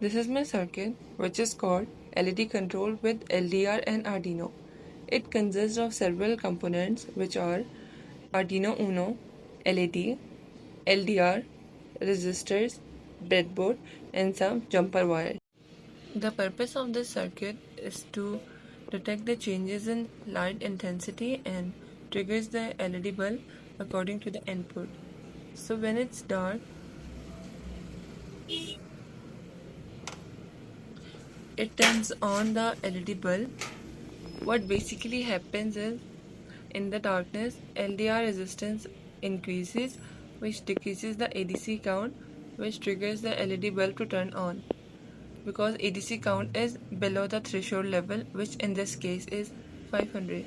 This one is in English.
This is my circuit, which is called LED control with LDR and Arduino. It consists of several components which are Arduino Uno, LED, LDR, resistors, breadboard, and some jumper wires. The purpose of this circuit is to detect the changes in light intensity and triggers the LED bulb according to the input. So when it's dark, it turns on the LED bulb. What basically happens is, in the darkness, LDR resistance increases, which decreases the ADC count, which triggers the LED bulb to turn on. Because ADC count is below the threshold level, which in this case is 500.